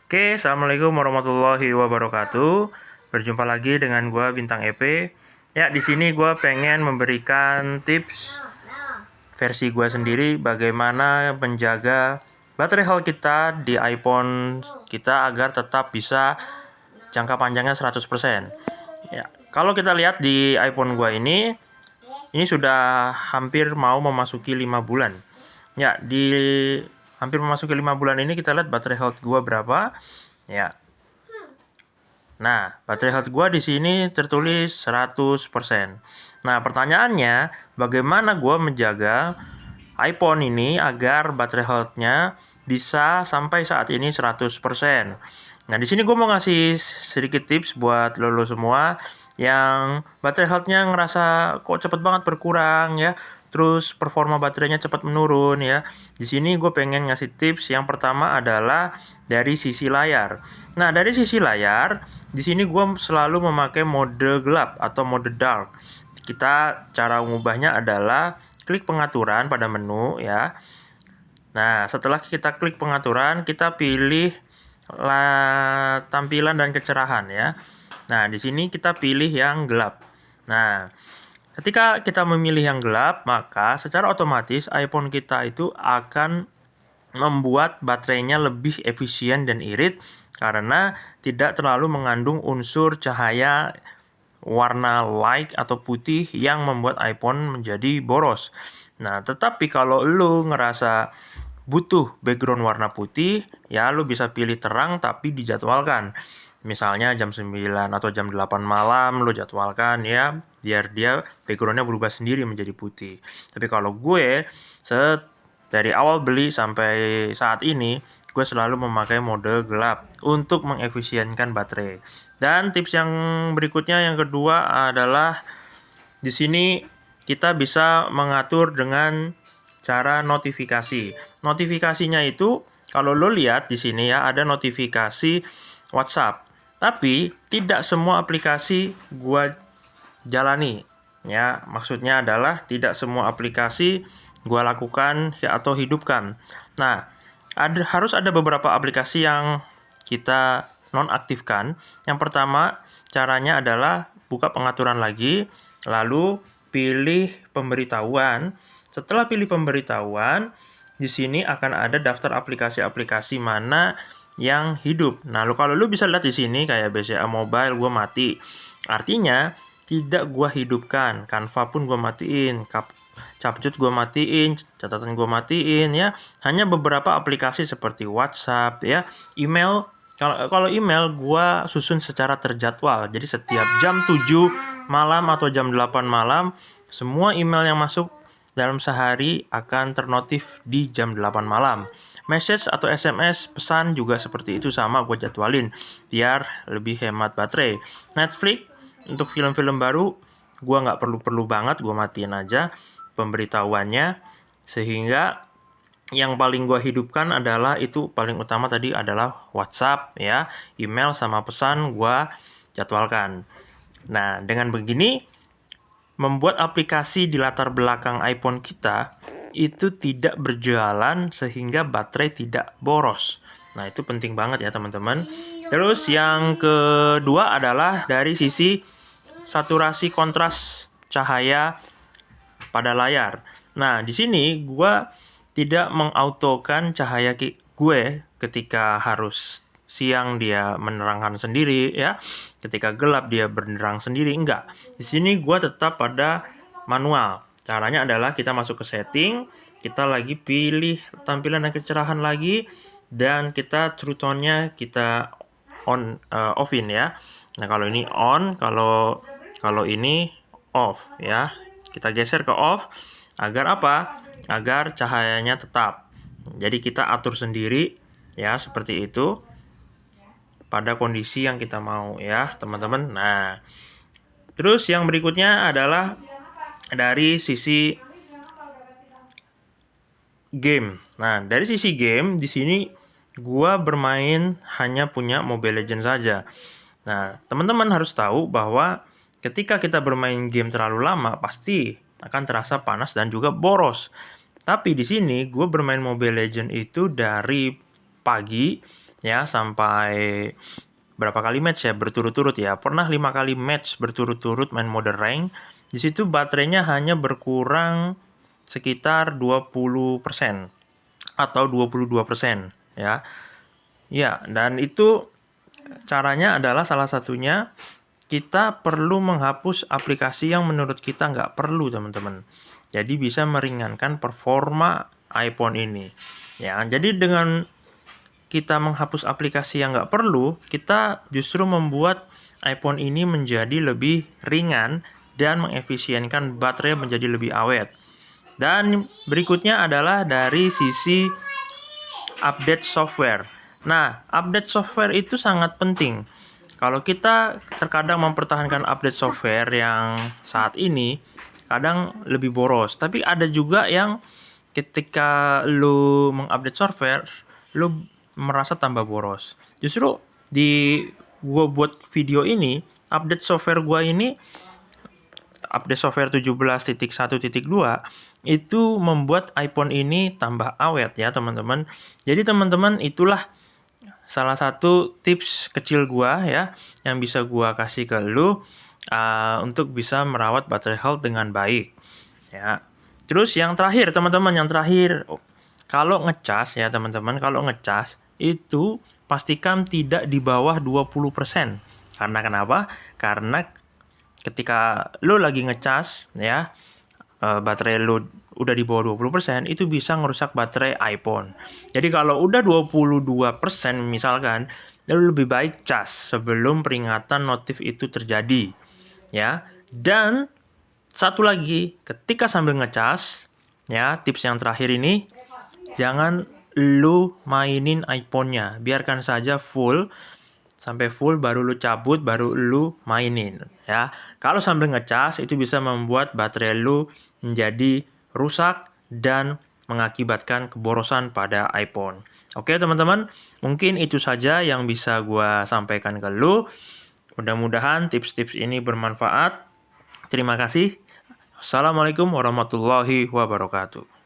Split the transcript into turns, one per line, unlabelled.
Oke, assalamualaikum warahmatullahi wabarakatuh. Berjumpa lagi dengan gua Bintang EP. Ya, di sini gua pengen memberikan tips versi gua sendiri bagaimana menjaga baterai health kita di iPhone kita agar tetap bisa jangka panjangnya 100%. Ya, kalau kita lihat di iPhone gua ini sudah hampir mau memasuki 5 bulan. Ya, di hampir memasuki 5 bulan ini kita lihat baterai health gua berapa. Ya. Nah, baterai health gua di sini tertulis 100%. Nah, pertanyaannya, bagaimana gua menjaga iPhone ini agar baterai health-nya bisa sampai saat ini 100%. Nah, di sini gue mau ngasih sedikit tips buat lo semua yang baterai health-nya ngerasa kok cepet banget berkurang ya, terus performa baterainya cepat menurun ya. Di sini gue pengen ngasih tips yang pertama adalah dari sisi layar. Nah, dari sisi layar, di sini gue selalu memakai mode gelap atau mode dark. Cara mengubahnya adalah klik pengaturan pada menu ya. Nah, setelah kita klik pengaturan, kita pilih tampilan dan kecerahan ya. Nah, di sini kita pilih yang gelap. Nah, ketika kita memilih yang gelap, maka secara otomatis iPhone kita itu akan membuat baterainya lebih efisien dan irit karena tidak terlalu mengandung unsur cahaya warna light atau putih yang membuat iPhone menjadi boros. Nah, tetapi kalau lu ngerasa butuh background warna putih, ya lu bisa pilih terang tapi dijadwalkan. Misalnya jam 9 atau jam 8 malam lu jadwalkan ya, biar dia backgroundnya berubah sendiri menjadi putih. Tapi kalau gue, dari awal beli sampai saat ini, gue selalu memakai mode gelap untuk mengefisienkan baterai. Dan tips yang berikutnya yang kedua adalah di sini kita bisa mengatur dengan cara notifikasi. Notifikasinya itu kalau lo lihat di sini ya ada notifikasi WhatsApp. Tapi tidak semua aplikasi gue jalani. Ya, maksudnya adalah tidak semua aplikasi gue lakukan ya, atau hidupkan. Nah, harus ada beberapa aplikasi yang kita nonaktifkan. Yang pertama, caranya adalah buka pengaturan lagi, lalu pilih pemberitahuan. Setelah pilih pemberitahuan, di sini akan ada daftar aplikasi-aplikasi mana yang hidup. Nah, kalau lu bisa lihat di sini kayak BCA Mobile gue mati. Artinya tidak gue hidupkan. Canva pun gue matiin. Capcut gue matiin, catatan gue matiin ya. Hanya beberapa aplikasi seperti WhatsApp ya, email. Kalau email gue susun secara terjadwal. Jadi setiap jam 7 malam atau jam 8 malam semua email yang masuk dalam sehari akan ternotif di jam 8 malam. Message atau SMS pesan juga seperti itu sama gue jadwalin biar lebih hemat baterai. Netflix untuk film-film baru gue nggak perlu banget, gue matiin aja pemberitahuannya sehingga yang paling gue hidupkan adalah itu paling utama tadi adalah WhatsApp ya, email sama pesan gue jadwalkan. Nah, dengan begini membuat aplikasi di latar belakang iPhone kita itu tidak berjalan sehingga baterai tidak boros. Nah, itu penting banget ya teman-teman. Terus yang kedua adalah dari sisi saturasi kontras cahaya pada layar. Nah, di sini gue tidak mengautokan cahaya gue ketika harus siang dia menerangkan sendiri ya. Ketika gelap dia bernerang sendiri, enggak. Di sini gue tetap pada manual. Caranya adalah kita masuk ke setting, kita lagi pilih tampilan dan kecerahan lagi dan kita true tone-nya kita offin ya. Nah, kalau ini on, kalau ini off ya. Kita geser ke off agar apa? Agar cahayanya tetap. Jadi kita atur sendiri ya seperti itu pada kondisi yang kita mau ya, teman-teman. Nah, terus yang berikutnya adalah dari sisi game. Nah, dari sisi game di sini gua bermain hanya punya Mobile Legends saja. Nah, teman-teman harus tahu bahwa ketika kita bermain game terlalu lama pasti akan terasa panas dan juga boros. Tapi di sini gue bermain Mobile Legends itu dari pagi ya sampai berapa kali match ya berturut-turut ya. Pernah 5 kali match berturut-turut main mode rank. Di situ baterainya hanya berkurang sekitar 20% atau 22% ya. Ya, dan itu caranya adalah salah satunya kita perlu menghapus aplikasi yang menurut kita nggak perlu, teman-teman. Jadi bisa meringankan performa iPhone ini. Ya, jadi dengan kita menghapus aplikasi yang nggak perlu, kita justru membuat iPhone ini menjadi lebih ringan dan mengefisienkan baterai menjadi lebih awet. Dan berikutnya adalah dari sisi update software. Nah, update software itu sangat penting. Kalau kita terkadang mempertahankan update software yang saat ini, kadang lebih boros. Tapi ada juga yang ketika lu mengupdate software, lu merasa tambah boros. Justru di gua buat video ini, update software gua ini, update software 17.1.2 itu membuat iPhone ini tambah awet ya teman-teman. Jadi teman-teman, itulah salah satu tips kecil gua ya yang bisa gua kasih ke lu untuk bisa merawat baterai health dengan baik ya. Terus yang terakhir teman-teman, kalau ngecas ya teman-teman, kalau ngecas itu pastikan tidak di bawah 20%. Karena kenapa? Karena ketika lu lagi ngecas ya, baterai lu udah di bawah 20%, itu bisa ngerusak baterai iPhone. Jadi kalau udah 22% misalkan, lu lebih baik cas sebelum peringatan notif itu terjadi ya. Dan satu lagi, ketika sambil ngecas ya, tips yang terakhir ini, jangan lu mainin iPhone-nya, biarkan saja full sampai full, baru lu cabut, baru lu mainin ya. Kalau sambil ngecas itu bisa membuat baterai lu menjadi rusak dan mengakibatkan keborosan pada iPhone. Oke teman-teman, mungkin itu saja yang bisa gua sampaikan ke lu. Mudah-mudahan tips-tips ini bermanfaat. Terima kasih. Assalamualaikum warahmatullahi wabarakatuh.